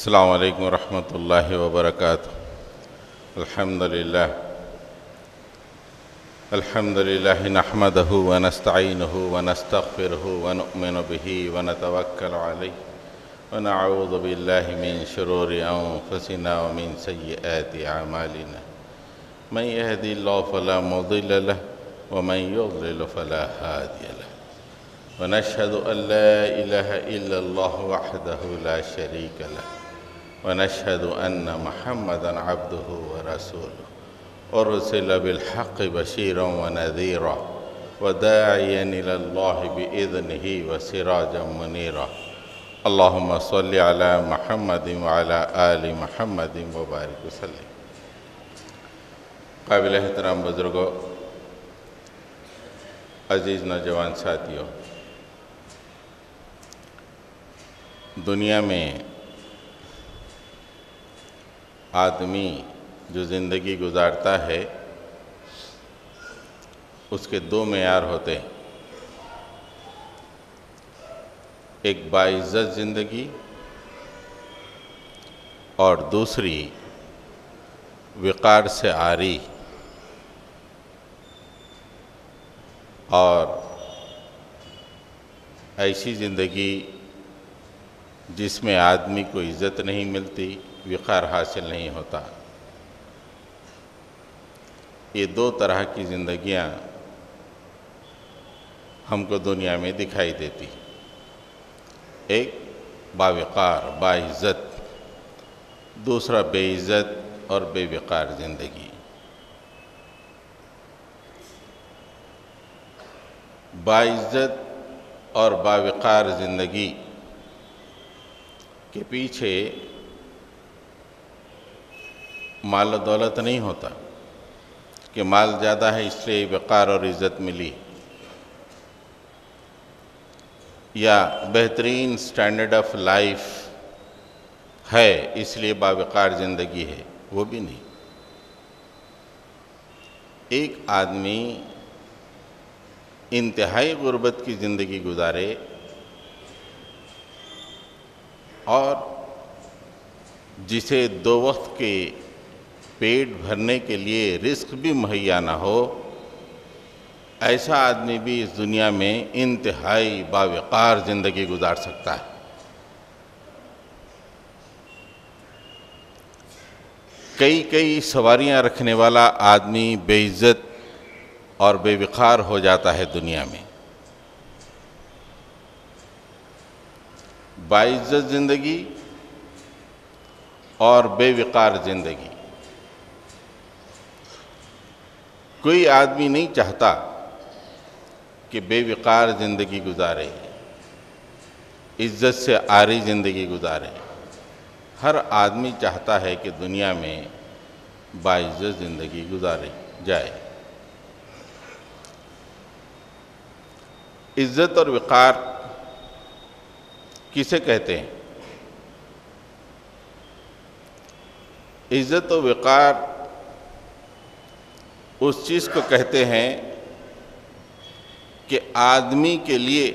السلام علیکم ورحمۃ اللہ وبرکاتہ۔ الحمد للہ نحمدہ ونستعینہ ونستغفرہ ونؤمن بہ ونتوکل علیہ ونعوذ باللہ من شرور انفسنا ومن سیئات اعمالنا من یہدی اللہ فلا مضل لہ ومن یضلل فلا ہادی لہ ونشہد ان لا الہ الا اللہ وحدہ لا شریک لہ ونشهد أن محمدًا عبده ورسوله أرسل بالحق بشيرا ونذيرا وداعيا إلى الله بإذنه وسراجا منيرا اللهم صل على محمد وعلى آل محمد وبارك وسلم۔ قابل احترام بزرگوں، عزیز نوجوان ساتھیوں، دنیا میں آدمی جو زندگی گزارتا ہے اس کے دو معیار ہوتے ہیں، ایک باعزت زندگی اور دوسری وقار سے عاری اور ایسی زندگی جس میں آدمی کو عزت نہیں ملتی، وقار حاصل نہیں ہوتا۔ یہ دو طرح کی زندگیاں ہم کو دنیا میں دکھائی دیتی، ایک باوقار باعزت، دوسرا بے عزت اور بے وقار زندگی۔ باعزت اور باوقار زندگی کے پیچھے مال و دولت نہیں ہوتا کہ مال زیادہ ہے اس لیے وقار اور عزت ملی، یا بہترین سٹینڈرڈ آف لائف ہے اس لیے باوقار زندگی ہے، وہ بھی نہیں۔ ایک آدمی انتہائی غربت کی زندگی گزارے اور جسے دو وقت کے پیٹ بھرنے کے لیے رزق بھی مہیا نہ ہو، ایسا آدمی بھی اس دنیا میں انتہائی باوقار زندگی گزار سکتا ہے۔ کئی سواریاں رکھنے والا آدمی بے عزت اور بے وقار ہو جاتا ہے دنیا میں۔ باعزت زندگی اور بے وقار زندگی، کوئی آدمی نہیں چاہتا کہ بے وقار زندگی گزارے، عزت سے عاری زندگی گزارے۔ ہر آدمی چاہتا ہے کہ دنیا میں باعزت زندگی گزارے جائے۔ عزت اور وقار کسے کہتے ہیں؟ عزت و وقار اس چیز کو کہتے ہیں کہ آدمی کے لیے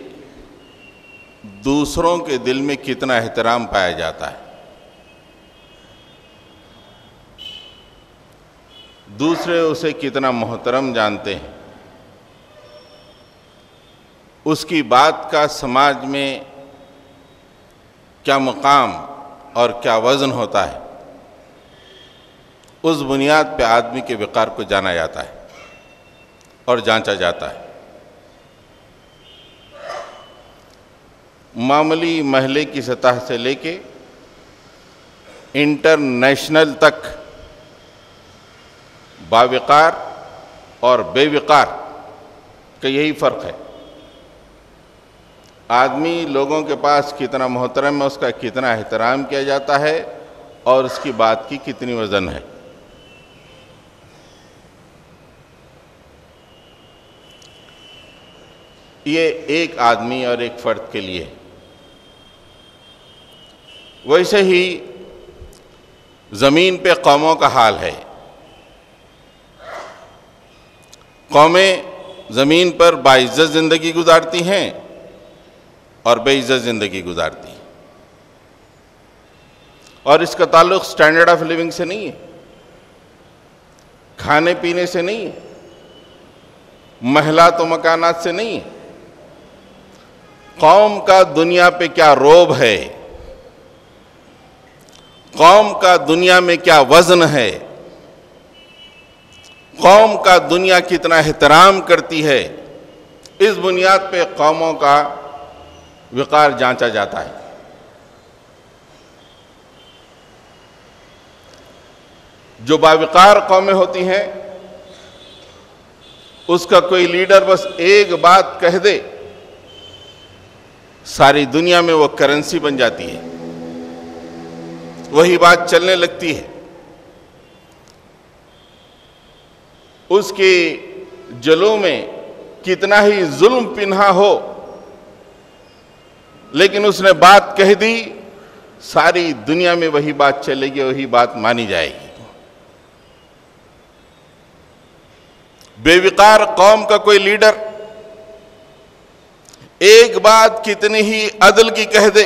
دوسروں کے دل میں کتنا احترام پایا جاتا ہے، دوسرے اسے کتنا محترم جانتے ہیں، اس کی بات کا سماج میں کیا مقام اور کیا وزن ہوتا ہے، اس بنیاد پہ آدمی کے وقار کو جانا جاتا ہے اور جانچا جاتا ہے۔ معمولی محلے کی سطح سے لے کے انٹرنیشنل تک باوقار اور بے وقار کا یہی فرق ہے۔ آدمی لوگوں کے پاس کتنا محترم ہے، اس کا کتنا احترام کیا جاتا ہے اور اس کی بات کی کتنی وزن ہے۔ یہ ایک آدمی اور ایک فرد کے لیے۔ ویسے ہی زمین پہ قوموں کا حال ہے۔ قومیں زمین پر باعزت زندگی گزارتی ہیں اور بے عزت زندگی گزارتی ہیں۔ اور اس کا تعلق سٹینڈرڈ آف لیونگ سے نہیں ہے، کھانے پینے سے نہیں ہے، محلات و مکانات سے نہیں ہے۔ قوم کا دنیا پہ کیا روب ہے، قوم کا دنیا میں کیا وزن ہے، قوم کا دنیا کتنا احترام کرتی ہے، اس بنیاد پہ قوموں کا وقار جانچا جاتا ہے۔ جو باوقار قومیں ہوتی ہیں اس کا کوئی لیڈر بس ایک بات کہہ دے، ساری دنیا میں وہ کرنسی بن جاتی ہے، وہی بات چلنے لگتی ہے۔ اس کے جلوں میں کتنا ہی ظلم پنہا ہو، لیکن اس نے بات کہہ دی، ساری دنیا میں وہی بات چلے گی، وہی بات مانی جائے گی۔ بے وقار قوم کا کوئی لیڈر ایک بات کتنی ہی عدل کی کہہ دے،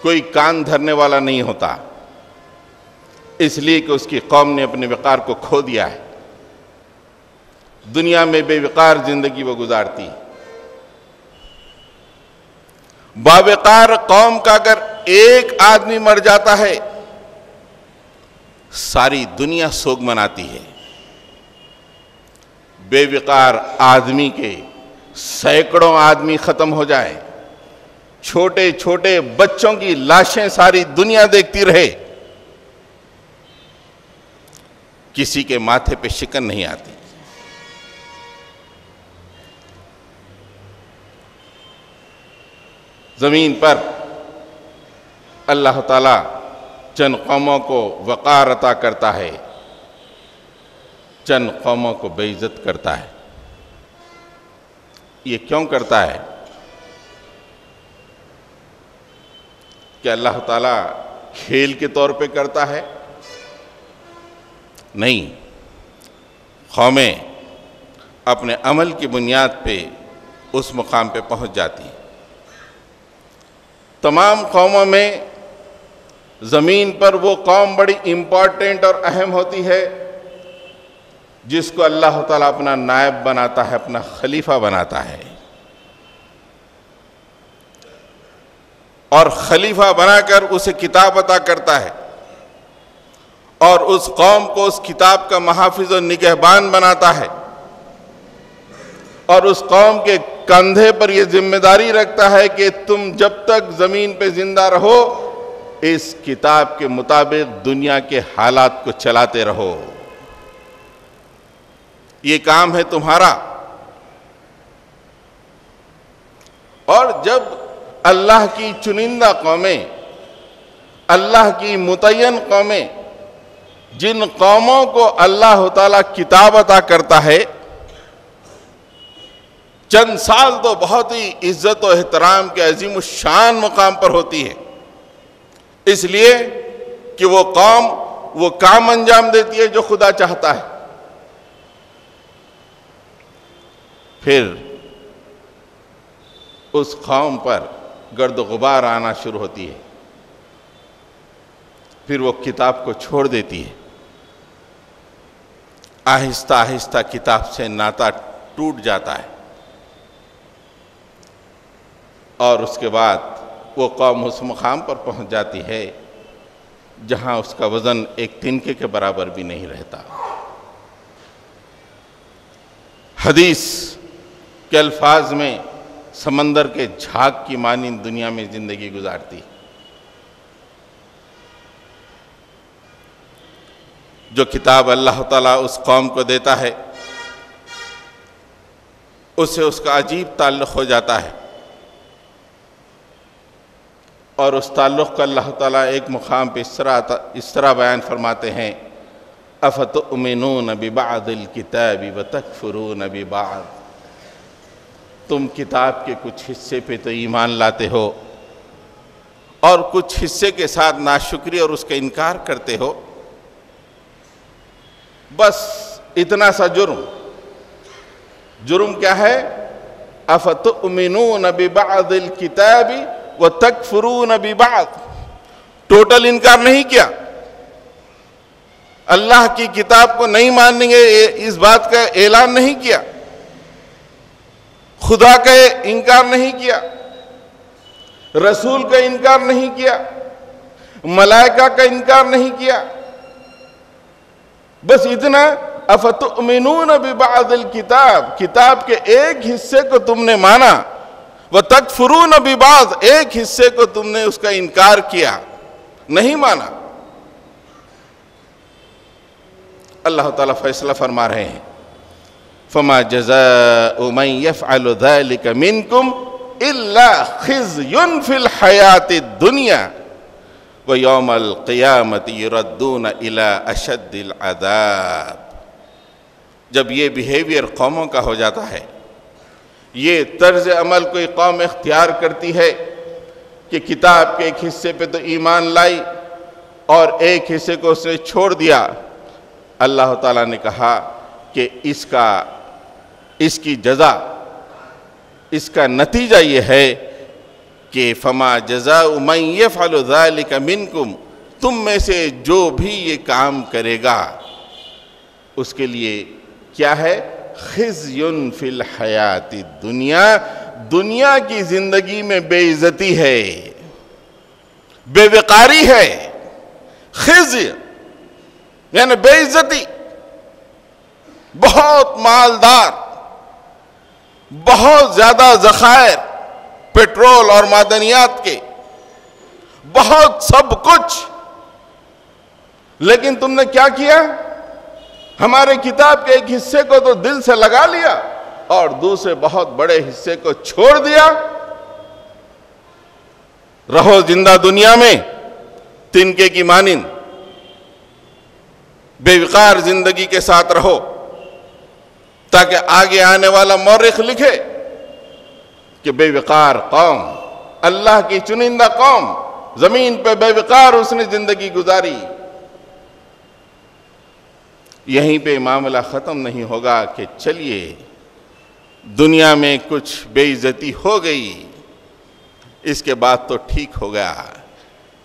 کوئی کان دھرنے والا نہیں ہوتا، اس لیے کہ اس کی قوم نے اپنے وقار کو کھو دیا ہے۔ دنیا میں بے وقار زندگی وہ گزارتی ہے۔ باوقار قوم کا اگر ایک آدمی مر جاتا ہے، ساری دنیا سوگ مناتی ہے۔ بے وقار آدمی کے سینکڑوں آدمی ختم ہو جائیں، چھوٹے چھوٹے بچوں کی لاشیں ساری دنیا دیکھتی رہے، کسی کے ماتھے پہ شکن نہیں آتی۔ زمین پر اللہ تعالیٰ چند قوموں کو وقار عطا کرتا ہے، چند قوموں کو بے عزت کرتا ہے۔ یہ کیوں کرتا ہے؟ کہ اللہ تعالیٰ کھیل کے طور پہ کرتا ہے؟ نہیں، قومیں اپنے عمل کی بنیاد پہ اس مقام پہ پہنچ جاتی ہیں۔ تمام قوموں میں زمین پر وہ قوم بڑی امپورٹنٹ اور اہم ہوتی ہے جس کو اللہ تعالیٰ اپنا نائب بناتا ہے، اپنا خلیفہ بناتا ہے، اور خلیفہ بنا کر اسے کتاب عطا کرتا ہے، اور اس قوم کو اس کتاب کا محافظ و نگہبان بناتا ہے، اور اس قوم کے کندھے پر یہ ذمہ داری رکھتا ہے کہ تم جب تک زمین پہ زندہ رہو اس کتاب کے مطابق دنیا کے حالات کو چلاتے رہو، یہ کام ہے تمہارا۔ اور جب اللہ کی چنندہ قومیں، اللہ کی متعین قومیں، جن قوموں کو اللہ تعالیٰ کتاب عطا کرتا ہے، چند سال تو بہت ہی عزت و احترام کے عظیم الشان مقام پر ہوتی ہے، اس لیے کہ وہ قوم وہ کام انجام دیتی ہے جو خدا چاہتا ہے۔ پھر اس قوم پر گرد و غبار آنا شروع ہوتی ہے، پھر وہ کتاب کو چھوڑ دیتی ہے، آہستہ آہستہ کتاب سے ناطہ ٹوٹ جاتا ہے، اور اس کے بعد وہ قوم اس مقام پر پہنچ جاتی ہے جہاں اس کا وزن ایک تنکے کے برابر بھی نہیں رہتا۔ حدیث کے الفاظ میں سمندر کے جھاگ کی مانند دنیا میں زندگی گزارتی، جو کتاب اللہ تعالیٰ اس قوم کو دیتا ہے اسے اس کا عجیب تعلق ہو جاتا ہے، اور اس تعلق کو اللہ تعالیٰ ایک مقام پہ اس طرح بیان فرماتے ہیں، افتؤمنون ببعض الکتاب وتکفرون ببعض، تم کتاب کے کچھ حصے پہ تو ایمان لاتے ہو اور کچھ حصے کے ساتھ ناشکری اور اس کا انکار کرتے ہو، بس اتنا سا جرم کیا ہے؟ افتؤمنون ببعض الکتاب وتکفرون ببعض، ٹوٹل انکار نہیں کیا، اللہ کی کتاب کو نہیں مانیں گے اس بات کا اعلان نہیں کیا، خدا کا انکار نہیں کیا، رسول کا انکار نہیں کیا، ملائکہ کا انکار نہیں کیا، بس اتنا افتؤمنون ببعض الکتاب، کتاب کے ایک حصے کو تم نے مانا، وتکفرون ببعض، ایک حصے کو تم نے اس کا انکار کیا، نہیں مانا۔ اللہ تعالیٰ فیصلہ فرما رہے ہیں فما جزاء من يفعل ذلك منكم الا خزي في الحياة الدنيا ويوم القيامة يردون الى اشد العذاب۔ جب یہ بیہیویئر قوموں کا ہو جاتا ہے، یہ طرز عمل کوئی قوم اختیار کرتی ہے کہ کتاب کے ایک حصے پہ تو ایمان لائی اور ایک حصے کو اس نے چھوڑ دیا، اللہ تعالیٰ نے کہا کہ اس کی جزا، اس کا نتیجہ یہ ہے کہ فما جزاء من يفعل ذلك منکم، تم میں سے جو بھی یہ کام کرے گا اس کے لیے کیا ہے؟ خزی فی الحیات الدنیا، دنیا کی زندگی میں بے عزتی ہے، بے وقاری ہے، خزی یعنی بے عزتی، بہت مالدار، بہت زیادہ ذخائر پیٹرول اور معدنیات کے، بہت سب کچھ، لیکن تم نے کیا کیا؟ ہمارے کتاب کے ایک حصے کو تو دل سے لگا لیا اور دوسرے بہت بڑے حصے کو چھوڑ دیا۔ رہو زندہ دنیا میں تنکے کی مانند، بے وقار زندگی کے ساتھ رہو، تاکہ آگے آنے والا مورخ لکھے کہ بے وقار قوم، اللہ کی چنندہ قوم، زمین پہ بے وقار اس نے زندگی گزاری۔ یہیں پہ معاملہ ختم نہیں ہوگا کہ چلیے دنیا میں کچھ بے عزتی ہو گئی، اس کے بعد تو ٹھیک ہو گیا،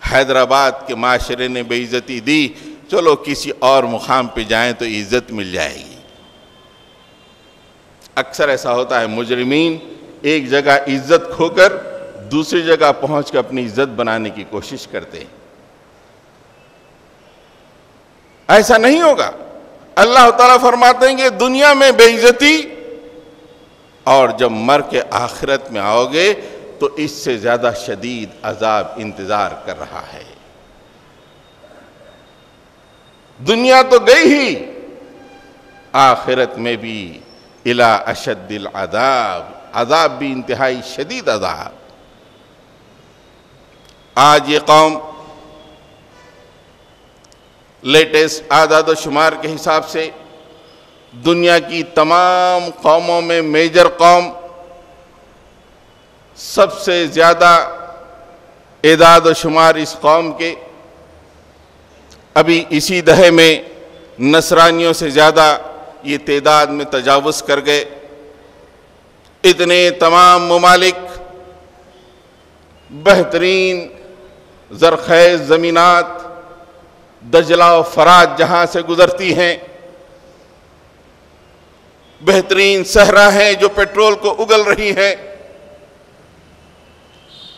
حیدرآباد کے معاشرے نے بے عزتی دی، چلو کسی اور مقام پہ جائیں تو عزت مل جائے گی۔ اکثر ایسا ہوتا ہے، مجرمین ایک جگہ عزت کھو کر دوسری جگہ پہنچ کر اپنی عزت بنانے کی کوشش کرتے ہیں۔ ایسا نہیں ہوگا۔ اللہ تعالیٰ فرماتے ہیں کہ دنیا میں بے عزتی، اور جب مر کے آخرت میں آؤ گے تو اس سے زیادہ شدید عذاب انتظار کر رہا ہے۔ دنیا تو گئی ہی، آخرت میں بھی الی اشد العذاب، عذاب بھی انتہائی شدید عذاب۔ آج یہ قوم لیٹسٹ اعداد و شمار کے حساب سے دنیا کی تمام قوموں میں میجر قوم، سب سے زیادہ اعداد و شمار اس قوم کے، ابھی اسی دہے میں نصرانیوں سے زیادہ یہ تعداد میں تجاوز کر گئے۔ اتنے تمام ممالک، بہترین زرخیز زمینات، دجلہ و فرات جہاں سے گزرتی ہیں، بہترین صحرا ہیں جو پیٹرول کو اگل رہی ہیں،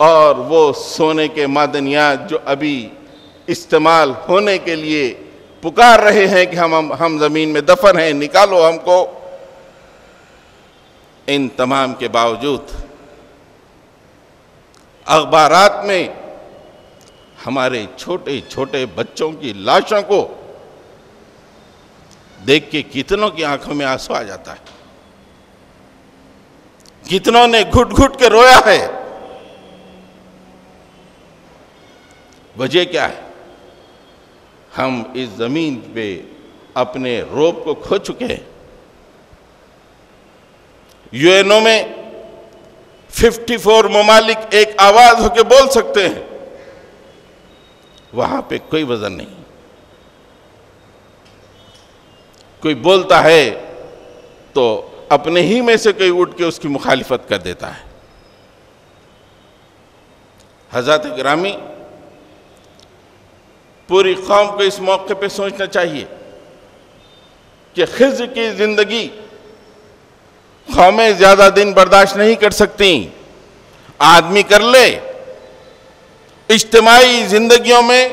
اور وہ سونے کے معدنیات جو ابھی استعمال ہونے کے لیے پکار رہے ہیں کہ ہم زمین میں دفن ہیں، نکالو ہم کو۔ ان تمام کے باوجود اخبارات میں ہمارے چھوٹے چھوٹے بچوں کی لاشوں کو دیکھ کے کتنوں کی آنکھوں میں آنسو آ جاتا ہے، کتنوں نے گھٹ گھٹ کے رویا ہے۔ وجہ کیا ہے؟ ہم اس زمین پہ اپنے روب کو کھو چکے ہیں۔ یو این او میں 54 ممالک ایک آواز ہو کے بول سکتے ہیں، وہاں پہ کوئی وزن نہیں۔ کوئی بولتا ہے تو اپنے ہی میں سے کوئی اٹھ کے اس کی مخالفت کر دیتا ہے۔ حضرات گرامی، پوری قوم کو اس موقع پہ سوچنا چاہیے کہ خضر کی زندگی قومیں زیادہ دن برداشت نہیں کر سکتی. آدمی کر لے. اجتماعی زندگیوں میں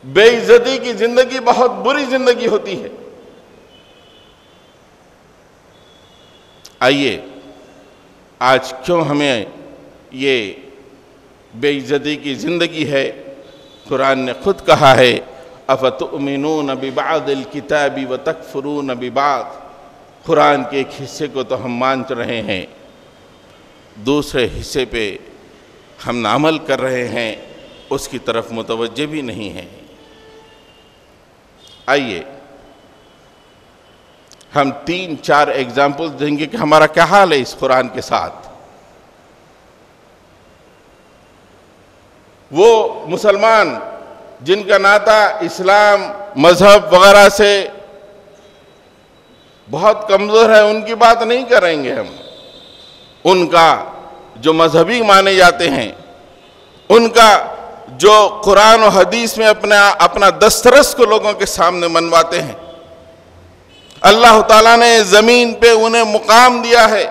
بے عزتی کی زندگی بہت بری زندگی ہوتی ہے. آئیے آج کیوں ہمیں یہ بے عزتی کی زندگی ہے؟ قرآن نے خود کہا ہے اَفَتُؤْمِنُونَ بِبَعْضِ الْكِتَابِ وَتَكْفُرُونَ بِبَعْضٍ. قرآن کے ایک حصے کو تو ہم مان رہے ہیں، دوسرے حصے پہ ہم نہ عمل کر رہے ہیں، اس کی طرف متوجہ بھی نہیں ہیں. آئیے ہم 3-4 ایگزامپل دیں گے کہ ہمارا کیا حال ہے اس قرآن کے ساتھ. وہ مسلمان جن کا ناطہ اسلام مذہب وغیرہ سے بہت کمزور ہے، ان کی بات نہیں کریں گے ہم. ان کا جو مذہبی مانے جاتے ہیں، ان کا جو قرآن و حدیث میں اپنا دسترس کو لوگوں کے سامنے منواتے ہیں، اللہ تعالیٰ نے زمین پہ انہیں مقام دیا ہے،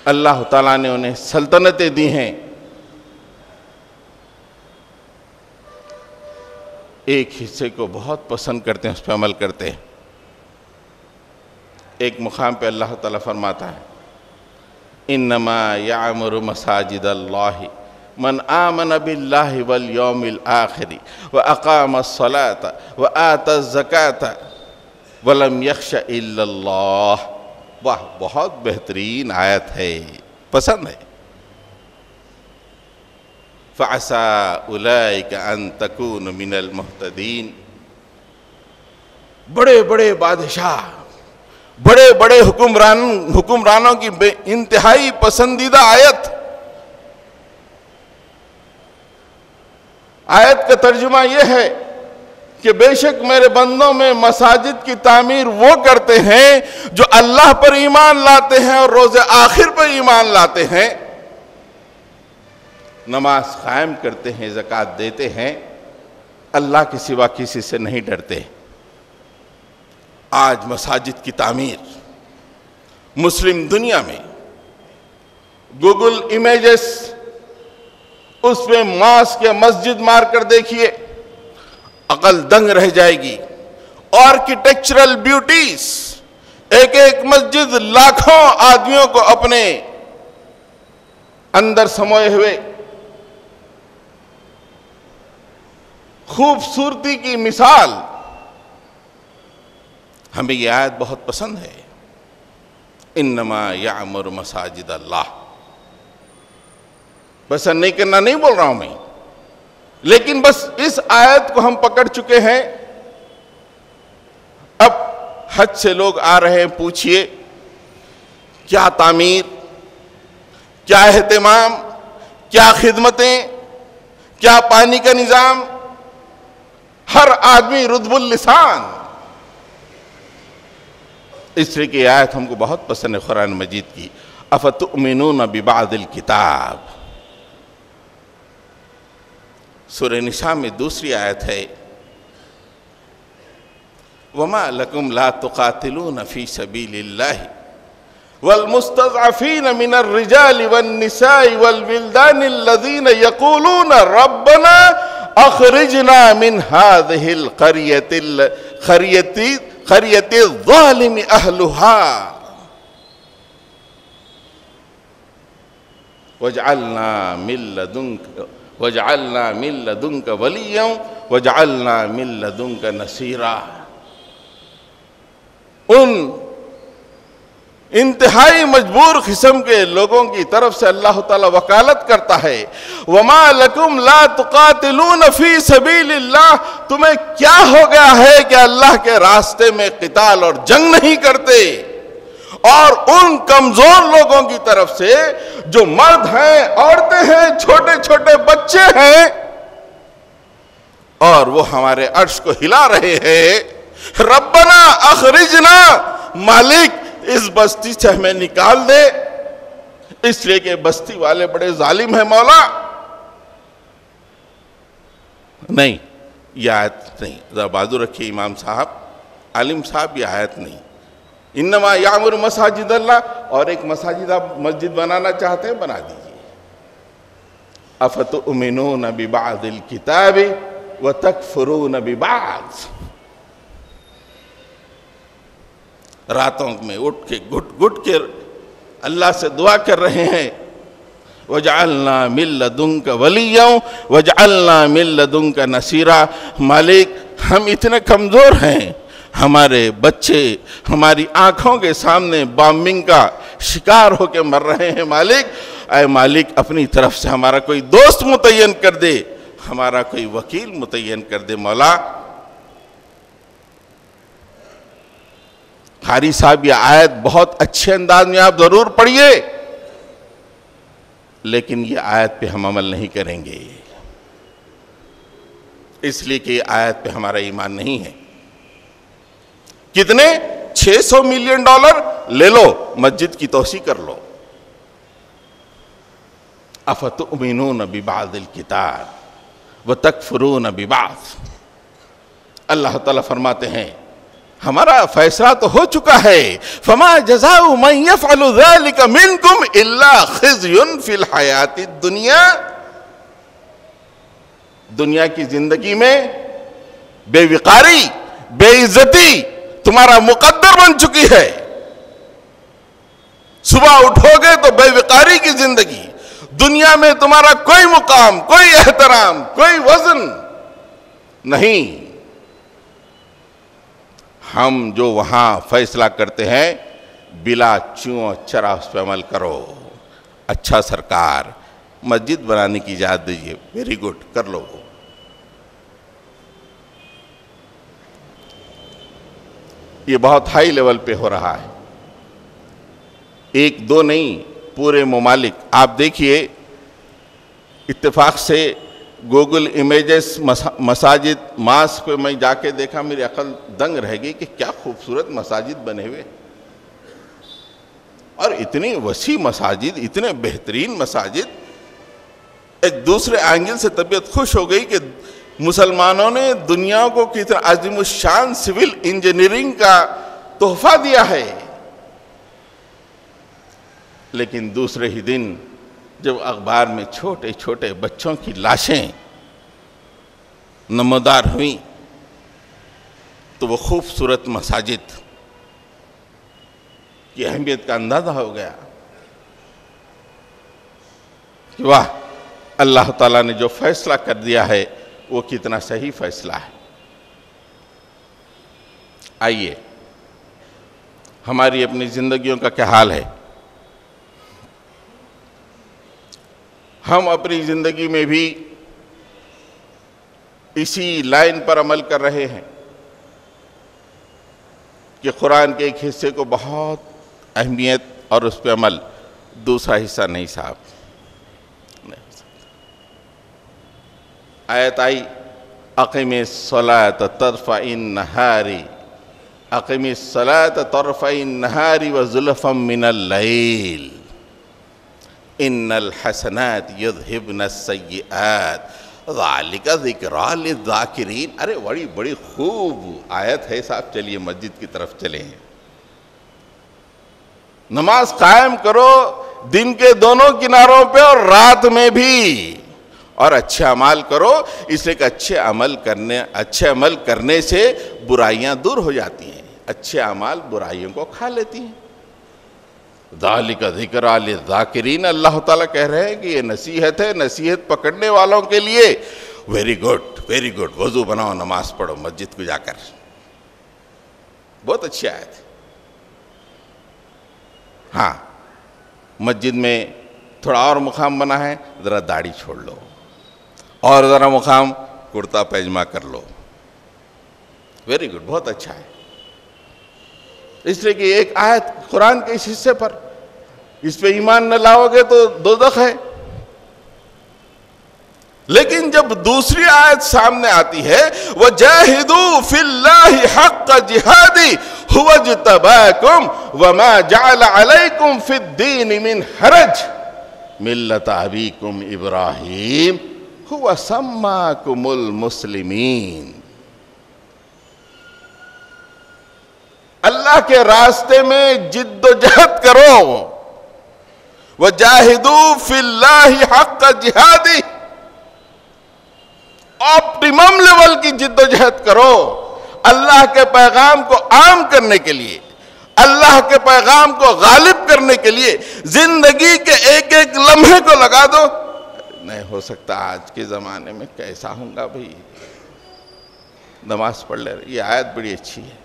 اللہ تعالیٰ نے انہیں سلطنتیں دی ہیں. ایک حصے کو بہت پسند کرتے ہیں، اس پہ عمل کرتے ہیں. ایک مقام پہ اللہ تعالیٰ فرماتا ہے انما یعمر مساجد اللہ من آمن باللہ والیوم الآخر واقام الصلاة وآت الزکاة ولم یخش الا اللہ. واہ، بہت بہترین آیت ہے، پسند ہے. فَعَسَىٰ أُولَٰئِكَ أَن تَكُونَ مِنَ الْمُهْتَدِينَ. بڑے بڑے بادشاہ، بڑے بڑے حکمرانوں کی بے انتہائی پسندیدہ آیت. آیت کا ترجمہ یہ ہے کہ بے شک میرے بندوں میں مساجد کی تعمیر وہ کرتے ہیں جو اللہ پر ایمان لاتے ہیں اور روز آخر پر ایمان لاتے ہیں، نماز قائم کرتے ہیں، زکوٰۃ دیتے ہیں، اللہ کے سوا کسی سے نہیں ڈرتے. آج مساجد کی تعمیر مسلم دنیا میں گوگل امیجز اس پہ ماسک یا مسجد مار کر دیکھیے، عقل دنگ رہ جائے گی. آرکیٹیکچرل بیوٹیز، ایک ایک مسجد لاکھوں آدمیوں کو اپنے اندر سموئے ہوئے، خوبصورتی کی مثال. ہمیں یہ آیت بہت پسند ہے، انما یعمر مساجد اللہ. بس نہیں کرنا نہیں بول رہا ہوں میں، لیکن بس اس آیت کو ہم پکڑ چکے ہیں. اب حج سے لوگ آ رہے ہیں، پوچھئے کیا تعمیر، کیا اہتمام، کیا خدمتیں، کیا پانی کا نظام، ہر آدمی رطب اللسان. اس طرح کی آیت ہم کو بہت پسند ہے قرآن مجید کی. افتؤمنون ببعض الکتاب. سورہ نساء میں دوسری آیت ہے وَمَا لَكُمْ لَا تُقَاتِلُونَ فِي سَبِيلِ اللَّهِ وَالْمُسْتَضْعَفِينَ مِنَ الرِّجَالِ وَالنِّسَاءِ وَالْوِلْدَانِ الَّذِينَ يَقُولُونَ رَبَّنَا أَخْرِجْنَا مِنْ هَذِهِ الْقَرْيَةِ الظَّالِمِ أَهْلُهَا وَاجْعَلْنَا مِن لَّدُنْكَ وَلِيًّا وَاجْعَلْنَا مِن لَّدُنْكَ نَصِيرًا. ان انتہائی مجبور قسم کے لوگوں کی طرف سے اللہ تعالیٰ وکالت کرتا ہے وَمَا لَكُمْ لَا تُقَاتِلُونَ فِي سَبِيلِ اللَّهِ. تمہیں کیا ہو گیا ہے کہ اللہ کے راستے میں قتال اور جنگ نہیں کرتے؟ اور ان کمزور لوگوں کی طرف سے جو مرد ہیں، عورتیں ہیں، چھوٹے چھوٹے بچے ہیں، اور وہ ہمارے عرش کو ہلا رہے ہیں ربنا اخرجنا، مالک اس بستی سے ہمیں نکال دے، اس لیے کہ بستی والے بڑے ظالم ہیں مولا. نہیں، یہ آیت نہیں، ذرا بازو رکھیے امام صاحب، عالم صاحب، یہ آیت نہیں۔ انما یعمر مساجد اللہ، اور ایک مسجد بنانا چاہتے ہیں بنا دیجیے۔ افتؤمنون ببعض الکتاب وتکفرون ببعض، راتوں میں اٹھ کے گھٹ گھٹ کے اللہ سے دعا کر رہے ہیں، وَجَعَلْنَا مِن لَدُنْكَ وَلِيًّا وَجَعَلْنَا مِن لَدُنْكَ نَصِيرًا، مالک ہم اتنے کمزور ہیں، ہمارے بچے ہماری آنکھوں کے سامنے بامبنگ کا شکار ہو کے مر رہے ہیں، مالک اے مالک اپنی طرف سے ہمارا کوئی دوست متعین کر دے، ہمارا کوئی وکیل متعین کر دے مولا۔ قاری صاحب یہ آیت بہت اچھے انداز میں آپ ضرور پڑھیے، لیکن یہ آیت پہ ہم عمل نہیں کریں گے، اس لیے کہ یہ آیت پہ ہمارا ایمان نہیں ہے۔ کتنے؟ $600 ملین لے لو، مسجد کی توسیع کر لو۔ افتؤمنون ببعض الکتاب وتکفرون ببعض، اللہ تعالیٰ فرماتے ہیں ہمارا فیصلہ تو ہو چکا ہے، فما جزاء من يفعل ذلك منكم الا خزي في الحیات الدنیا، دنیا کی زندگی میں بے وقاری، بے عزتی تمہارا مقدر بن چکی ہے۔ صبح اٹھو گے تو بے وقاری کی زندگی، دنیا میں تمہارا کوئی مقام، کوئی احترام، کوئی وزن نہیں۔ ہم جو وہاں فیصلہ کرتے ہیں بلا چوں چرا اس پہ عمل کرو۔ اچھا سرکار مسجد بنانے کی اجازت دیجیے، ویری گڈ، کر لو۔ یہ بہت ہائی لیول پہ ہو رہا ہے، ایک دو نہیں، پورے ممالک۔ آپ دیکھیے اتفاق سے گوگل امیجز مساجد ماسک پہ میں جا کے دیکھا، میری عقل دنگ رہ گئی کہ کیا خوبصورت مساجد بنے ہوئے، اور اتنی وسیع مساجد، اتنے بہترین مساجد۔ ایک دوسرے اینگل سے طبیعت خوش ہو گئی کہ مسلمانوں نے دنیا کو کتنا عظیم الشان سول انجینئرنگ کا تحفہ دیا ہے۔ لیکن دوسرے ہی دن جب اخبار میں چھوٹے چھوٹے بچوں کی لاشیں نمودار ہوئیں تو وہ خوبصورت مساجد کی اہمیت کا اندازہ ہو گیا کہ واہ، اللہ تعالیٰ نے جو فیصلہ کر دیا ہے وہ کتنا صحیح فیصلہ ہے۔ آئیے ہماری اپنی زندگیوں کا کیا حال ہے؟ ہم اپنی زندگی میں بھی اسی لائن پر عمل کر رہے ہیں کہ قرآن کے ایک حصے کو بہت اہمیت اور اس پہ عمل، دوسرا حصہ نہیں صاحب، نہیں ہو سکتا۔ آیت آئی اقم الصلاۃ طرفی النہار، اقم الصلاۃ طرفی النہار وزلفا من اللیل ان الحسنات یذہبن السیئات ذالک ذکریٰ للذاکرین۔ ارے بڑی خوب آیت ہے صاحب، چلیے مسجد کی طرف چلیں۔ نماز قائم کرو دن کے دونوں کناروں پہ اور رات میں بھی، اور اچھے اعمال کرو، اس لیے کہ اچھے عمل کرنے سے برائیاں دور ہو جاتی ہیں، اچھے اعمال برائیوں کو کھا لیتی ہیں۔ ذالک ذکریٰ للذاکرین، اللہ تعالیٰ کہہ رہے ہیں کہ یہ نصیحت ہے، نصیحت پکڑنے والوں کے لیے۔ ویری گڈ، وضو بناؤ، نماز پڑھو مسجد کو جا کر، بہت اچھی آیت ہے۔ ہاں، مسجد میں تھوڑا اور مقام بنا ہے، ذرا داڑھی چھوڑ لو، اور ذرا مقام کرتا پیجامہ کر لو، ویری گڈ، بہت اچھا ہے۔ اس لیے کہ ایک آیت قرآن کے اس حصے پر، اس پہ ایمان نہ لاؤ گے تو دوزخ ہے۔ لیکن جب دوسری آیت سامنے آتی ہے وَجَاهِدُوا فِي اللَّهِ حَقَّ جِهَادِهِ هُوَ اجْتَبَاكُمْ وَمَا جَعَلَ عَلَيْكُمْ فِي الدِّينِ مِنْ حَرَجٍ مِلَّةَ أَبِيكُمْ إِبْرَاهِيمَ، هو سماکم المسلمین. اللہ کے راستے میں جد و جہد کرو. وَجَاهِدُوا فِي اللَّهِ حَقَّ جِهَادِهِ. آپٹیمم لیول کی جد و جہد کرو اللہ کے پیغام کو عام کرنے کے لیے, اللہ کے پیغام کو غالب کرنے کے لیے. زندگی کے ایک ایک لمحے کو لگا دو. نہیں ہو سکتا آج کے زمانے میں کیسا ہوں گا بھئی, نماز پڑھ لے. یہ آیت بڑی اچھی ہے.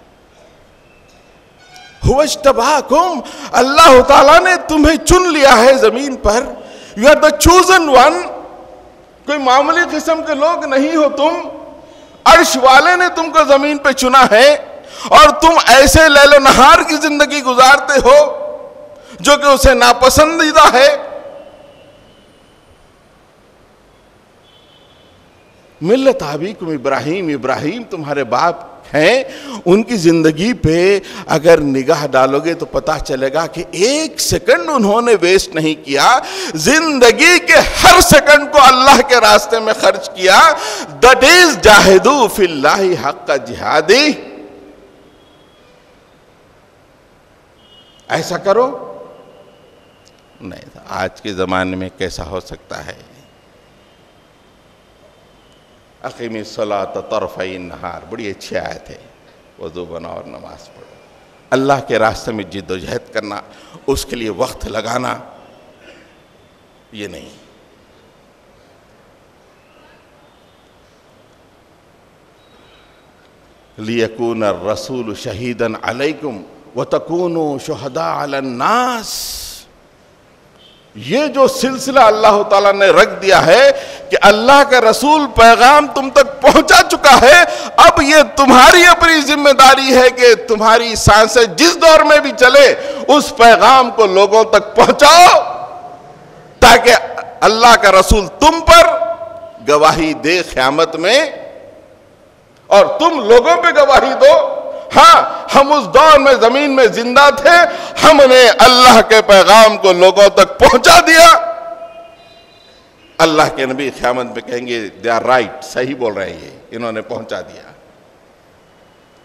هو اجتباکم, اللہ تعالیٰ نے تمہیں چن لیا ہے زمین پر. You are the chosen one. کوئی معمولی قسم کے لوگ نہیں ہو تم. عرش والے نے تم کو زمین پہ چنا ہے اور تم ایسے لیل و نہار کی زندگی گزارتے ہو جو کہ اسے ناپسندیدہ ہے. ملت ابیکم ابراہیم, ابراہیم تمہارے باپ ہیں. ان کی زندگی پہ اگر نگاہ ڈالو گے تو پتا چلے گا کہ ایک سیکنڈ انہوں نے ویسٹ نہیں کیا. زندگی کے ہر سیکنڈ کو اللہ کے راستے میں خرچ کیا. That is جاہدوا فی اللہ حق جہادی. ایسا کرو. نہیں, آج کے زمانے میں کیسا ہو سکتا ہے؟ اقیم الصلاۃ طرفی النہار, بڑی اچھی آیت ہے. وضو بناؤ اور نماز پڑھو. اللہ کے راستے میں جد و جہد کرنا, اس کے لیے وقت لگانا, یہ نہیں. لیکون الرسول شہیدا علیکم وتکونوا شہداء علی الناس. یہ جو سلسلہ اللہ تعالیٰ نے رکھ دیا ہے کہ اللہ کا رسول پیغام تم تک پہنچا چکا ہے, اب یہ تمہاری اپنی ذمہ داری ہے کہ تمہاری سانسیں جس دور میں بھی چلے اس پیغام کو لوگوں تک پہنچاؤ تاکہ اللہ کا رسول تم پر گواہی دے قیامت میں اور تم لوگوں پہ گواہی دو. ہاں, ہم اس دور میں زمین میں زندہ تھے, ہم نے اللہ کے پیغام کو لوگوں تک پہنچا دیا. اللہ کے نبی قیامت میں کہیں گے they are right, صحیح بول رہے ہیں, یہ انہوں نے پہنچا دیا.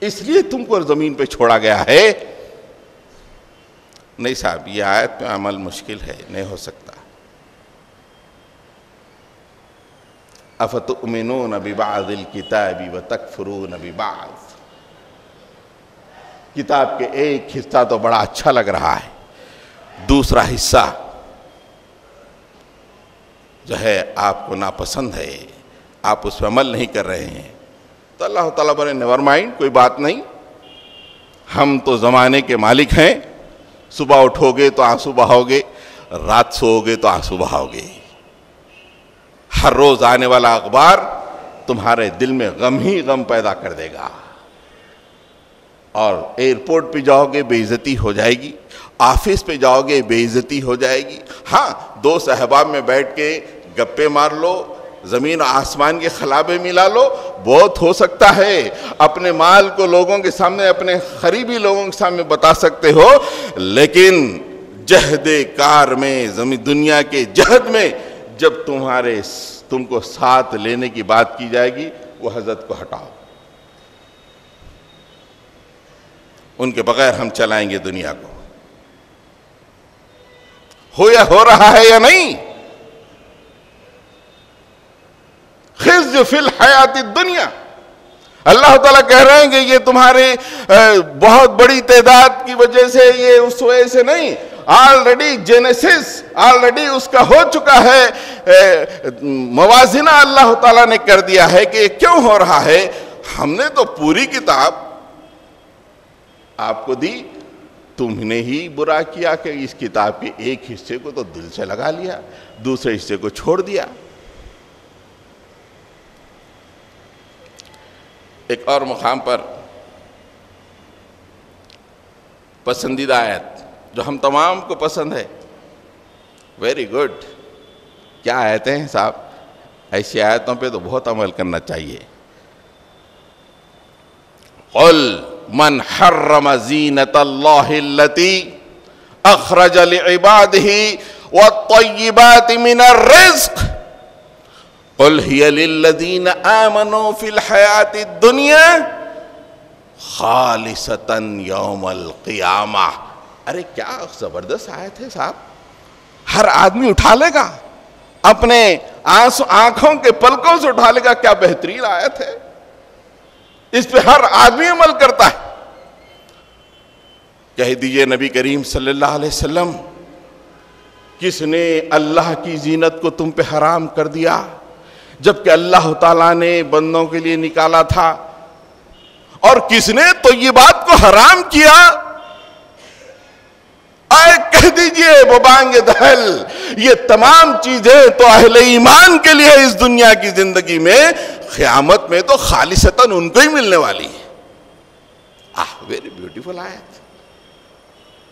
اس لیے تم کو زمین پہ چھوڑا گیا ہے. نہیں صاحب, یہ آیت میں عمل مشکل ہے, نہیں ہو سکتا. افتؤمنون ببعض الکتاب وتکفرون ببعض. کتاب کے ایک حصہ تو بڑا اچھا لگ رہا ہے, دوسرا حصہ جو ہے آپ کو ناپسند ہے, آپ اس پہ عمل نہیں کر رہے ہیں. تو اللہ تعالیٰ بولے نیور مائنڈ, کوئی بات نہیں, ہم تو زمانے کے مالک ہیں. صبح اٹھو گے تو آنسو بہاؤ گے, رات سو گے تو آنسو بہاؤ گے. ہر روز آنے والا اخبار تمہارے دل میں غم ہی غم پیدا کر دے گا. اور ایئرپورٹ پہ جاؤ گے بے عزتی ہو جائے گی, آفس پہ جاؤ گے بے عزتی ہو جائے گی. ہاں, دوست احباب میں بیٹھ کے گپے مار لو, زمین و آسمان کے خلابے ملا لو, بہت ہو سکتا ہے. اپنے مال کو لوگوں کے سامنے, اپنے قریبی لوگوں کے سامنے بتا سکتے ہو, لیکن جہد کار میں, زمین دنیا کے جہد میں جب تم کو ساتھ لینے کی بات کی جائے گی, وہ حضرت کو ہٹاؤ, ان کے بغیر ہم چلائیں گے دنیا کو. ہو رہا ہے یا نہیں؟ خزي فی الحیات الدنیا. اللہ تعالیٰ کہہ رہے ہیں کہ یہ تمہارے بہت بڑی تعداد کی وجہ سے, یہ اس وجہ سے نہیں, آلریڈی جینیسس آلریڈی اس کا ہو چکا ہے. موازنہ اللہ تعالیٰ نے کر دیا ہے کہ یہ کیوں ہو رہا ہے. ہم نے تو پوری کتاب آپ کو دی, تم نے ہی برا کیا کہ اس کتاب کے ایک حصے کو تو دل سے لگا لیا, دوسرے حصے کو چھوڑ دیا. ایک اور مقام پر پسندیدہ آیت جو ہم تمام کو پسند ہے, ویری گڈ. کیا آیتیں ہیں صاحب, ایسی آیتوں پہ تو بہت عمل کرنا چاہیے. قل من حرم زینت اللہ التی اخرج لعباده والطیبات من الرزق قل هي للذین آمنوا فی الحیات الدنیا خالصتا یوم القیامہ. ارے کیا زبردست آیت ہے صاحب. ہر آدمی اٹھا لے گا اپنے آنکھوں کے پلکوں سے اٹھا لے گا. کیا بہترین آیت ہے. اس پہ ہر آدمی عمل کرتا ہے. کہہ دیجئے نبی کریم صلی اللہ علیہ وسلم کس نے اللہ کی زینت کو تم پہ حرام کر دیا جبکہ اللہ تعالیٰ نے بندوں کے لیے نکالا تھا, اور کس نے طیبات کو حرام کیا؟ آئے کہہ دیجئے ببانگ دہل یہ تمام چیزیں تو اہل ایمان کے لیے اس دنیا کی زندگی میں, قیامت میں تو خالصتاً ان کو ہی ملنے والی ہے. ویری بیوٹیفل آیت.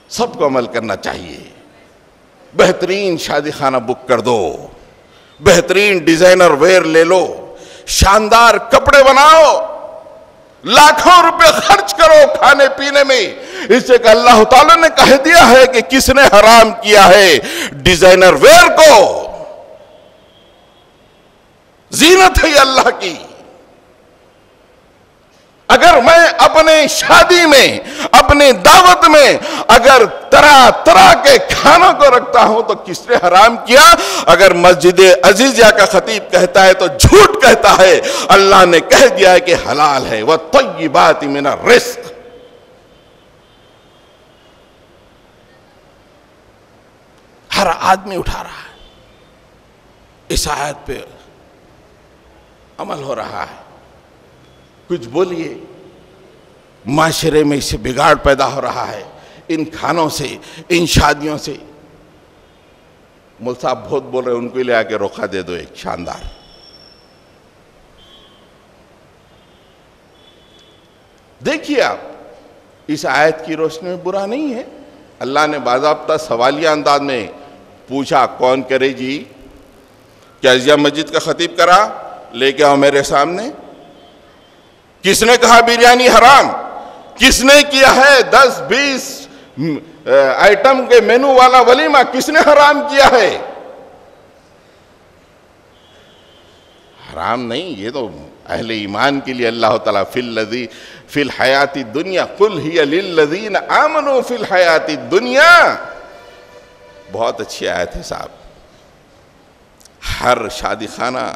سب کو عمل کرنا چاہیے. بہترین شادی خانہ بک کر دو, بہترین ڈیزائنر ویئر لے لو, شاندار کپڑے بناؤ, لاکھوں روپے خرچ کرو کھانے پینے میں. اس سے کہ اللہ تعالیٰ نے کہہ دیا ہے کہ کس نے حرام کیا ہے ڈیزائنر ویئر کو. زینت ہے یہ اللہ کی. اگر میں اپنے شادی میں اپنے دعوت میں اگر طرح طرح کے کھانوں کو رکھتا ہوں تو کس نے حرام کیا؟ اگر مسجد عزیزیہ کا خطیب کہتا ہے تو جھوٹ کہتا ہے. اللہ نے کہہ دیا ہے کہ حلال ہے. وَالطَّيِّبَاتِ مِنَ الرِّزْقِ. ہر آدمی اٹھا رہا ہے, اس آیت پہ عمل ہو رہا ہے. کچھ بولیے, معاشرے میں اس سے بگاڑ پیدا ہو رہا ہے ان کھانوں سے, ان شادیوں سے. مول صاحب بہت بول رہے ہیں, ان کو لے آ کے روکا دے دو ایک شاندار. دیکھیے آپ اس آیت کی روشنی میں برا نہیں ہے. اللہ نے باضابطہ سوالیہ انداز میں پوچھا, کون کرے جی؟ کیا عزیہ مسجد کا خطیب کرا؟ لے کے آؤ میرے سامنے. کس نے کہا بریانی حرام؟ کس نے کیا ہے 10-20 آئٹم کے مینو والا ولیمہ؟ کس نے حرام کیا ہے؟ حرام نہیں, یہ تو اہل ایمان کے لیے اللہ تعالیٰ فی الحیات الدنیا قل ہی للذین آمنوا فی الحیات الدنیا. بہت اچھی آیت ہے صاحب. ہر شادی خانہ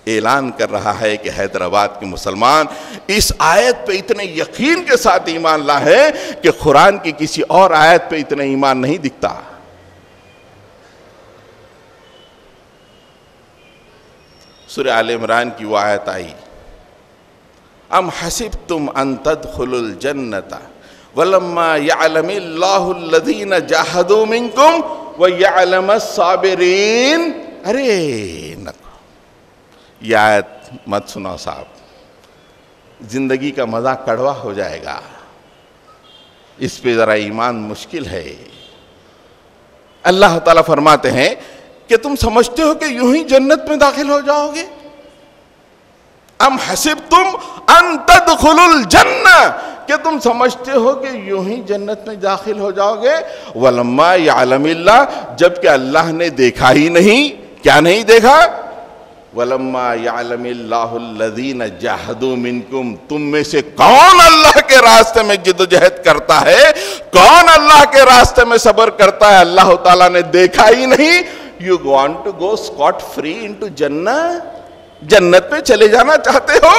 اعلان کر رہا ہے کہ حیدرآباد کے مسلمان اس آیت پہ اتنے یقین کے ساتھ ایمان لا ہے کہ قرآن کی کسی اور آیت پہ اتنا ایمان نہیں دکھتا. سورہ آل عمران کی وہ آیت آئی, ام حسبتم ان تدخلوا الجنۃ ولما يعلم اللہ الذین جاہدوا منکم ویعلم الصابرین. ارے یہ آیت مت سنو صاحب, زندگی کا مزہ کڑوا ہو جائے گا. اس پہ ذرا ایمان مشکل ہے. اللہ تعالیٰ فرماتے ہیں کہ تم سمجھتے ہو کہ یوں ہی جنت میں داخل ہو جاؤ گے؟ ام حسبتم ان تدخلوا الجنہ, کہ تم سمجھتے ہو کہ یوں ہی جنت میں داخل ہو جاؤ گے. ولما یعلم اللہ, جبکہ اللہ نے دیکھا ہی نہیں. کیا نہیں دیکھا؟ وَلَمَّا يَعْلَمِ اللَّهُ الَّذِينَ جَاهَدُوا مِنْكُمْ, تم میں سے کون اللہ کے راستے میں جدوجہد کرتا ہے, کون اللہ کے راستے میں صبر کرتا ہے, اللہ تعالیٰ نے دیکھا ہی نہیں. You want to go scot free into Jannah? جنت میں چلے جانا چاہتے ہو؟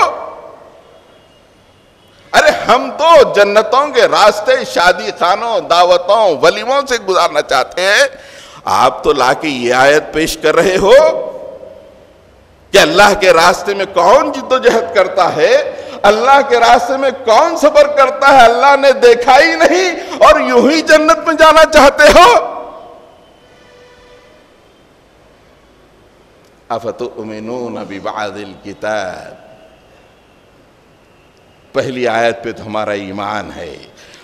ارے ہم تو جنتوں کے راستے شادی خانوں, دعوتوں, ولیموں سے گزارنا چاہتے ہیں. آپ تو لا کے یہ آیت پیش کر رہے ہو کہ اللہ کے راستے میں کون جد و جہد کرتا ہے, اللہ کے راستے میں کون صبر کرتا ہے, اللہ نے دیکھا ہی نہیں, اور یوں ہی جنت میں جانا چاہتے ہو. افتؤمنون ببعض الکتاب, پہلی آیت پہ تو ہمارا ایمان ہے.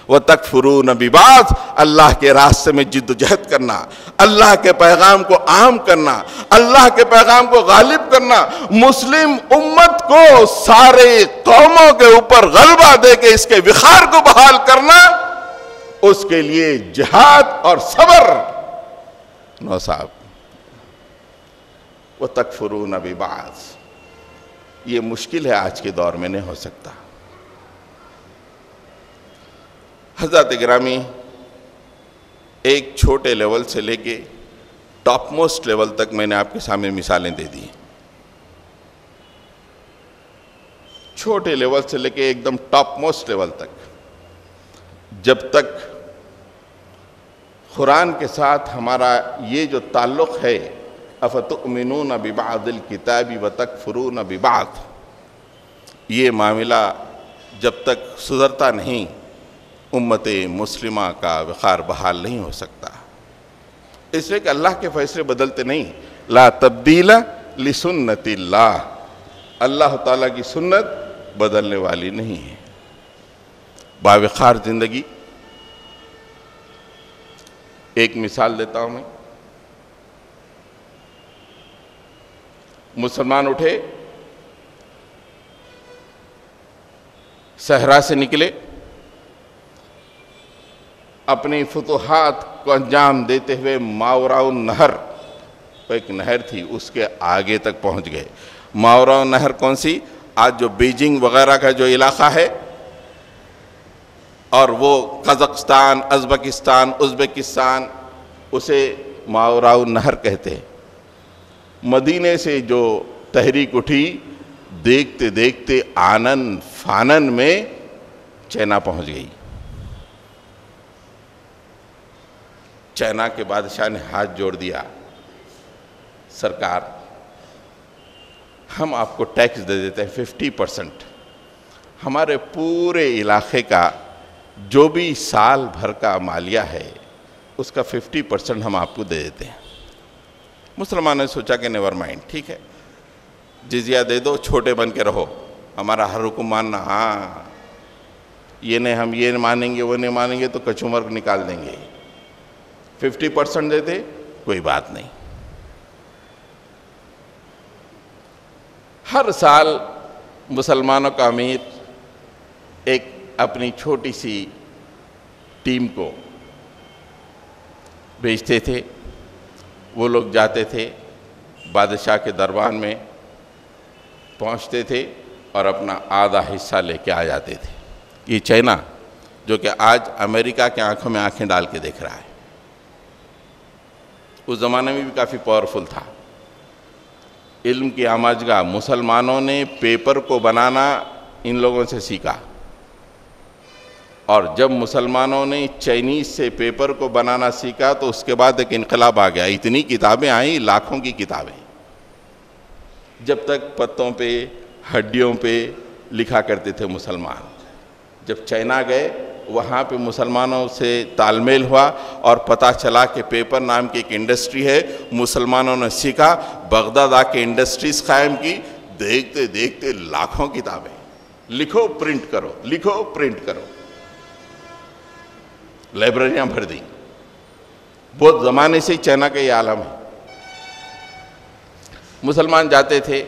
وَتَكْفُرُونَ بِبَعْضٍ, اللہ کے راستے میں جد و جہد کرنا, اللہ کے پیغام کو عام کرنا, اللہ کے پیغام کو غالب کرنا, مسلم امت کو سارے قوموں کے اوپر غلبہ دے کے اس کے وقار کو بحال کرنا, اس کے لیے جہاد اور صبر. نو صاحب, وَتَكْفُرُونَ بِبَعْضٍ. یہ مشکل ہے، آج کے دور میں نہیں ہو سکتا. حضرات گرامی، ایک چھوٹے لیول سے لے کے ٹاپ موسٹ لیول تک میں نے آپ کے سامنے مثالیں دے دی. چھوٹے لیول سے لے کے ایک دم ٹاپ موسٹ لیول تک، جب تک قرآن کے ساتھ ہمارا یہ جو تعلق ہے، افتؤمنون ببعض الکتاب وتکفرون ببعض، یہ معاملہ جب تک سدھرتا نہیں، امت مسلمہ کا وقار بحال نہیں ہو سکتا. اس لیے کہ اللہ کے فیصلے بدلتے نہیں. لا تبدیل لسنت اللہ، اللہ تعالیٰ کی سنت بدلنے والی نہیں ہے. باوقار زندگی، ایک مثال دیتا ہوں میں. مسلمان اٹھے، صحرا سے نکلے، اپنی فتوحات کو انجام دیتے ہوئے ماوراء النہر، ایک نہر تھی اس کے آگے تک پہنچ گئے. ماوراء النہر کون سی؟ آج جو بیجنگ وغیرہ کا جو علاقہ ہے، اور وہ قزقستان، ازبکستان، ازبکستان، اسے ماوراء النہر کہتے ہیں. مدینے سے جو تحریک اٹھی، دیکھتے دیکھتے آنن فانن میں چائنا پہنچ گئی. چائنا کے بادشاہ نے ہاتھ جوڑ دیا، سرکار ہم آپ کو ٹیکس دے دیتے ہیں 50%. ہمارے پورے علاقے کا جو بھی سال بھر کا مالیہ ہے اس کا 50% ہم آپ کو دے دیتے ہیں. مسلمانوں نے سوچا کہ نیور مائنڈ، ٹھیک ہے، جزیہ دے دو، چھوٹے بن کے رہو، ہمارا ہر حکم ماننا. ہاں، یہ نہیں، ہم یہ مانیں گے وہ نہیں مانیں گے تو کچومر نکال دیں گے. 50% دیتے، کوئی بات نہیں. ہر سال مسلمانوں کا امیر ایک اپنی چھوٹی سی ٹیم کو بھیجتے تھے. وہ لوگ جاتے تھے، بادشاہ کے دربار میں پہنچتے تھے اور اپنا آدھا حصہ لے کے آ جاتے تھے. یہ چائنا جو کہ آج امریکہ کے آنکھوں میں آنکھیں ڈال کے دیکھ رہا ہے، اس زمانے میں بھی کافی پاورفل تھا. علم کی آماجگاہ، مسلمانوں نے پیپر کو بنانا ان لوگوں سے سیکھا، اور جب مسلمانوں نے چائنیز سے پیپر کو بنانا سیکھا تو اس کے بعد ایک انقلاب آ گیا. اتنی کتابیں آئیں، لاکھوں کی کتابیں. جب تک پتوں پہ، ہڈیوں پہ لکھا کرتے تھے مسلمان. جب چائنا گئے، وہاں پہ مسلمانوں سے تال میل ہوا اور پتہ چلا کہ پیپر نام کی ایک انڈسٹری ہے. مسلمانوں نے سیکھا، بغداد آ کے انڈسٹریز قائم کی. دیکھتے دیکھتے لاکھوں کتابیں. لکھو پرنٹ کرو، لکھو پرنٹ کرو. لائبریریاں بھر دی. بہت زمانے سے چائنا کا یہ عالم ہے. مسلمان جاتے تھے،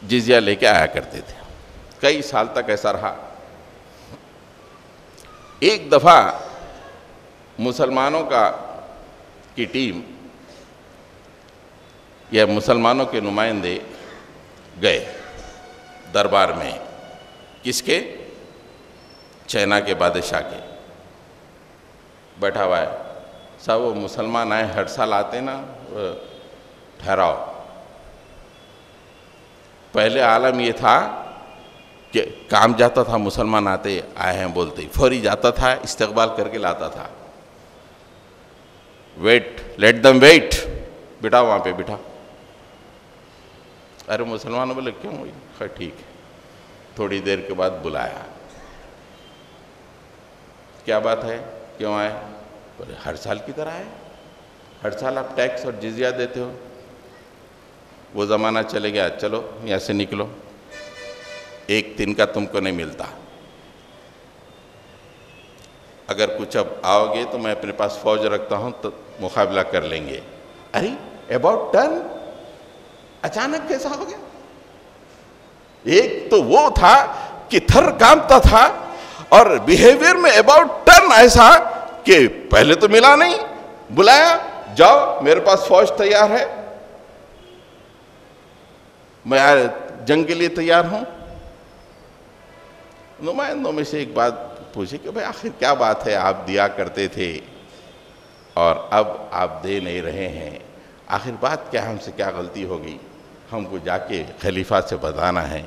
جزیہ لے کے آیا کرتے تھے. کئی سال تک ایسا رہا. ایک دفعہ مسلمانوں کی ٹیم یا مسلمانوں کے نمائندے گئے دربار میں. کس کے؟ چائنا کے بادشاہ کے. بیٹھا ہوا ہے. صاحب وہ مسلمان آئے، ہر سال آتے نا، ٹھہراؤ. پہلے عالم یہ تھا کہ کام جاتا تھا، مسلمان آتے، آئے ہیں بولتے، فوری جاتا تھا، استقبال کر کے لاتا تھا. ویٹ، لیٹ دم ویٹ، بٹھا وہاں پہ بٹھا. ارے مسلمانوں بولے کیوں ہوئی؟ خیر ٹھیک ہے. تھوڑی دیر کے بعد بلایا. کیا بات ہے، کیوں آئے؟ بولے ہر سال کی طرح آئے، ہر سال آپ ٹیکس اور جزیہ دیتے ہو. وہ زمانہ چلے گیا، چلو یہاں سے نکلو، ایک دن کا تم کو نہیں ملتا. اگر کچھ اب آؤ گے تو میں اپنے پاس فوج رکھتا ہوں تو مقابلہ کر لیں گے. ارے اباؤٹ ٹرن، اچانک کیسا ہو گیا؟ ایک تو وہ تھا کہ تھر کانپتا تھا، اور بیہیویئر میں اباؤٹ ٹرن ایسا کہ پہلے تو ملا نہیں، بلایا، جاؤ میرے پاس فوج تیار ہے. میں جنگ کے لیے تیار ہوں۔ نمائندوں میں سے ایک بات پوچھی کہ بھائی آخر کیا بات ہے، آپ دیا کرتے تھے اور اب آپ دے نہیں رہے ہیں، آخر بات کیا، ہم سے کیا غلطی ہو گئی، ہم کو جا کے خلیفہ سے بتانا ہے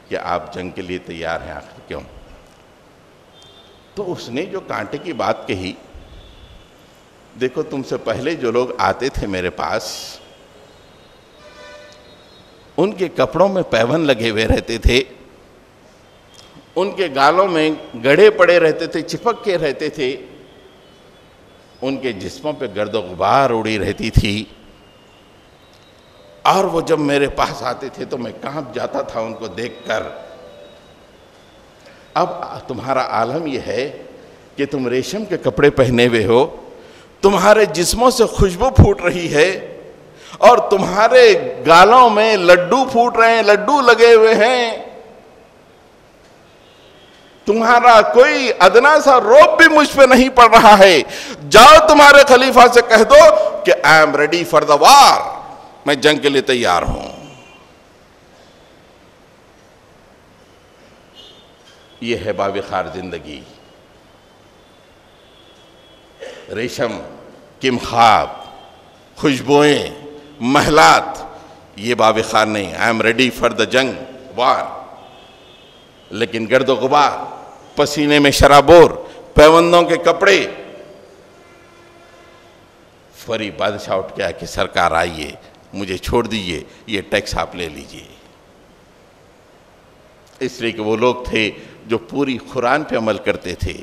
کہ آپ جنگ کے لیے تیار ہیں، آخر کیوں؟ تو اس نے جو کانٹے کی بات کہی، دیکھو تم سے پہلے جو لوگ آتے تھے میرے پاس، ان کے کپڑوں میں پیون لگے ہوئے رہتے تھے، ان کے گالوں میں گڑھے پڑے رہتے تھے، چپک کے رہتے تھے، ان کے جسموں پہ گرد و غبار اڑی رہتی تھی، اور وہ جب میرے پاس آتے تھے تو میں کانپ جاتا تھا ان کو دیکھ کر۔ اب تمہارا عالم یہ ہے کہ تم ریشم کے کپڑے پہنے ہوئے ہو، تمہارے جسموں سے خوشبو پھوٹ رہی ہے، اور تمہارے گالوں میں لڈو پھوٹ رہے ہیں، لڈو لگے ہوئے ہیں، تمہارا کوئی ادنا سا روب بھی مجھ پہ نہیں پڑ رہا ہے، جاؤ تمہارے خلیفہ سے کہہ دو کہ I am ready for the war، میں جنگ کے لیے تیار ہوں۔ یہ ہے باوقار زندگی۔ ریشم، کمخاب، خوشبوئیں، محلات، یہ باوقار نہیں، I am ready for the جنگ، وار۔ لیکن گرد و غبار، پسینے میں شرابور، پیوندوں کے کپڑے۔ فوری بادشاہ اٹھ گیا کہ سرکار آئیے، مجھے چھوڑ دیجئے، یہ ٹیکس آپ لے لیجئے۔ اس لیے کہ وہ لوگ تھے جو پوری قرآن پہ عمل کرتے تھے۔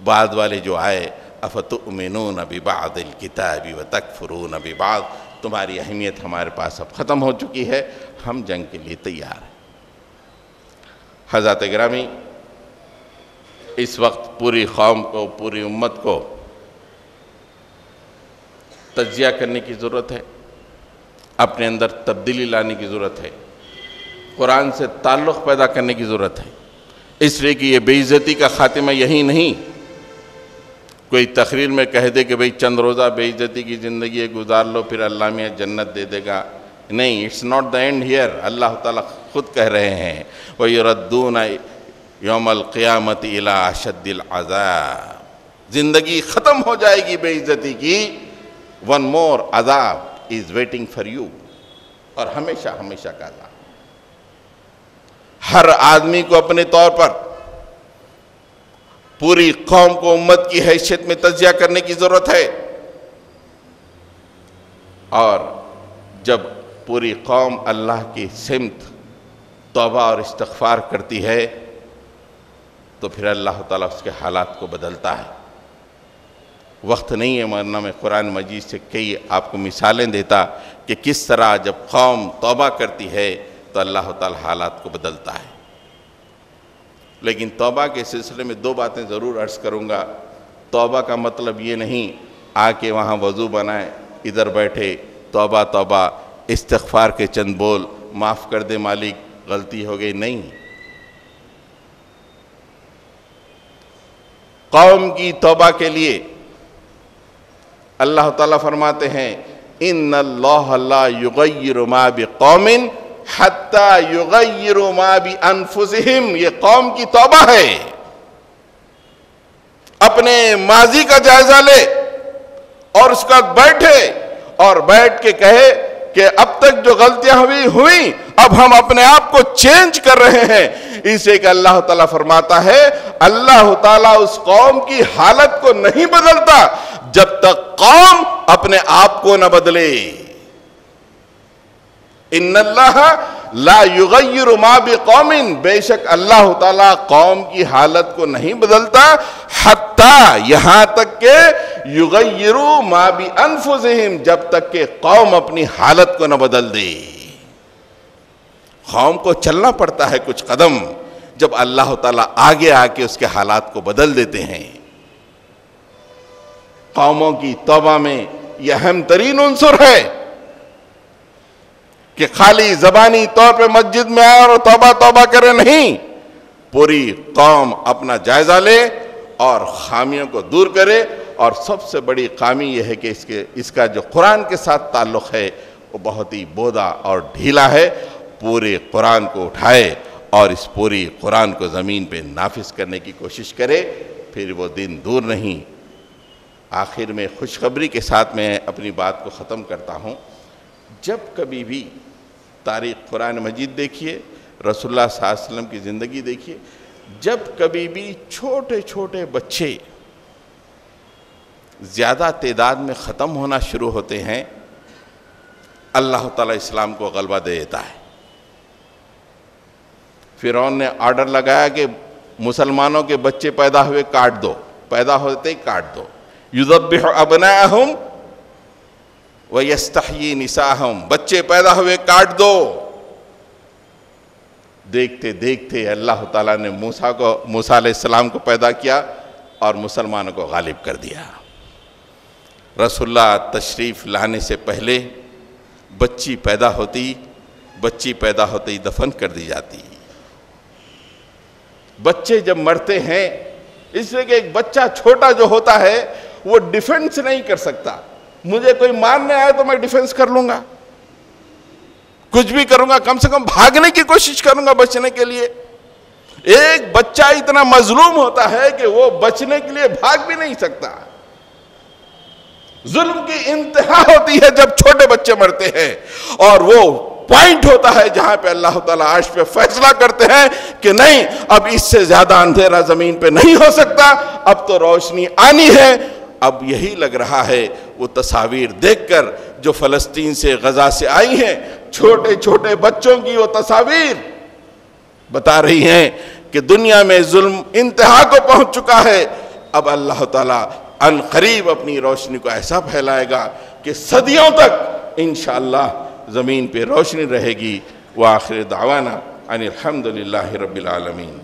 بعد والے جو آئے، افتؤمنون ببعض الکتاب وتکفرون ببعض، تمہاری اہمیت ہمارے پاس اب ختم ہو چکی ہے، ہم جنگ کے لیے تیار ہیں۔ حضرات گرامی، اس وقت پوری قوم کو، پوری امت کو تجزیہ کرنے کی ضرورت ہے، اپنے اندر تبدیلی لانے کی ضرورت ہے، قرآن سے تعلق پیدا کرنے کی ضرورت ہے۔ اس لیے کہ یہ بے عزتی کا خاتمہ یہی نہیں، کوئی تقریر میں کہہ دے کہ بھئی چند روزہ بے عزتی کی زندگی گزار لو پھر اللہ میاں جنت دے دے گا، نہیں، it's not the end here. اللہ تعالیٰ خود کہہ رہے ہیں وَيُرَدُّونَ يَوْمَ الْقِيَامَةِ إِلَىٰ أَشَدِّ الْعَذَابِ، زندگی ختم ہو جائے گی بے عزتی کی، ون مور عذاب از ویٹنگ فار یو، اور ہمیشہ ہمیشہ کا عذاب۔ ہر آدمی کو اپنے طور پر پوری قوم کو امت کی حیثیت میں تجزیہ کرنے کی ضرورت ہے، اور جب پوری قوم اللہ کی سمت توبہ اور استغفار کرتی ہے تو پھر اللہ تعالیٰ اس کے حالات کو بدلتا ہے۔ وقت نہیں ہے ورنہ میں قرآن مجید سے کئی آپ کو مثالیں دیتا کہ کس طرح جب قوم توبہ کرتی ہے تو اللہ تعالیٰ حالات کو بدلتا ہے۔ لیکن توبہ کے سلسلے میں دو باتیں ضرور عرض کروں گا۔ توبہ کا مطلب یہ نہیں آ کے وہاں وضو بنائیں، ادھر بیٹھے توبہ توبہ، استغفار کے چند بول، معاف کر دے مالک غلطی ہو گئی، نہیں۔ قوم کی توبہ کے لیے اللہ تعالیٰ فرماتے ہیں ان اللہ لا یغیر ما بقوم حتی یغیروا ما بانفسہم، یہ قوم کی توبہ ہے۔ اپنے ماضی کا جائزہ لے اور اس کا بیٹھے اور بیٹھ کے کہے کہ اب تک جو غلطیاں ہوئیں اب ہم اپنے آپ کو چینج کر رہے ہیں۔ اسے کہ اللہ تعالیٰ فرماتا ہے اللہ تعالیٰ اس قوم کی حالت کو نہیں بدلتا جب تک قوم اپنے آپ کو نہ بدلے۔ ان اللہ لا یغیر ما بقوم، بے شک اللہ تعالیٰ قوم کی حالت کو نہیں بدلتا حتی، یہاں تک کہ یغیروا ما بانفسہم، جب تک کہ قوم اپنی حالت کو نہ بدل دے۔ قوم کو چلنا پڑتا ہے کچھ قدم، جب اللہ تعالیٰ آگے آ کے اس کے حالات کو بدل دیتے ہیں۔ قوموں کی توبہ میں یہ اہم ترین عنصر ہے کہ خالی زبانی طور پہ مسجد میں آئے اور توبہ توبہ کرے، نہیں، پوری قوم اپنا جائزہ لے اور خامیوں کو دور کرے۔ اور سب سے بڑی خامی یہ ہے کہ اس کا جو قرآن کے ساتھ تعلق ہے وہ بہت ہی بودا اور ڈھیلا ہے، پورے قرآن کو اٹھائے اور اس پوری قرآن کو زمین پہ نافذ کرنے کی کوشش کرے، پھر وہ دن دور نہیں۔ آخر میں خوشخبری کے ساتھ میں اپنی بات کو ختم کرتا ہوں۔ جب کبھی بھی تاریخ قرآن مجید دیکھیے، رسول اللہ صلی اللہ علیہ وسلم کی زندگی دیکھیے، جب کبھی بھی چھوٹے چھوٹے بچے زیادہ تعداد میں ختم ہونا شروع ہوتے ہیں، اللہ تعالیٰ اسلام کو غلبہ دے دیتا ہے۔ فرعون نے آرڈر لگایا کہ مسلمانوں کے بچے پیدا ہوئے کاٹ دو، پیدا ہوتے ہی کاٹ دو۔ یذبح ابناءہم ویستحیی نساءہم، بچے پیدا ہوئے کاٹ دو۔ دیکھتے دیکھتے اللہ تعالیٰ نے موسیٰ علیہ السلام کو پیدا کیا اور مسلمانوں کو غالب کر دیا۔ رسول اللہ تشریف لانے سے پہلے بچی پیدا ہوتی ہی دفن کر دی جاتی۔ بچے جب مرتے ہیں، اس لیے کہ ایک بچہ چھوٹا جو ہوتا ہے وہ ڈیفنس نہیں کر سکتا۔ مجھے کوئی مارنے آئے تو میں ڈیفنس کر لوں گا، کچھ بھی کروں گا، کم سے کم بھاگنے کی کوشش کروں گا بچنے کے لیے۔ ایک بچہ اتنا مظلوم ہوتا ہے کہ وہ بچنے کے لیے بھاگ بھی نہیں سکتا۔ ظلم کی انتہا ہوتی ہے جب چھوٹے بچے مرتے ہیں، اور وہ پوائنٹ ہوتا ہے جہاں پہ اللہ تعالیٰ عرش پہ فیصلہ کرتے ہیں کہ نہیں، اب اس سے زیادہ اندھیرا زمین پہ نہیں ہو سکتا، اب تو روشنی آنی ہے۔ اب یہی لگ رہا ہے وہ تصاویر دیکھ کر جو فلسطین سے غزہ سے آئی ہیں، چھوٹے چھوٹے بچوں کی وہ تصاویر بتا رہی ہیں کہ دنیا میں ظلم انتہا کو پہنچ چکا ہے۔ اب اللہ تعالیٰ ان قریب اپنی روشنی کو ایسا پھیلائے گا کہ صدیوں تک انشاءاللہ زمین پہ روشنی رہے گی۔ وآخر دعوانا ان الحمدللہ رب العالمین۔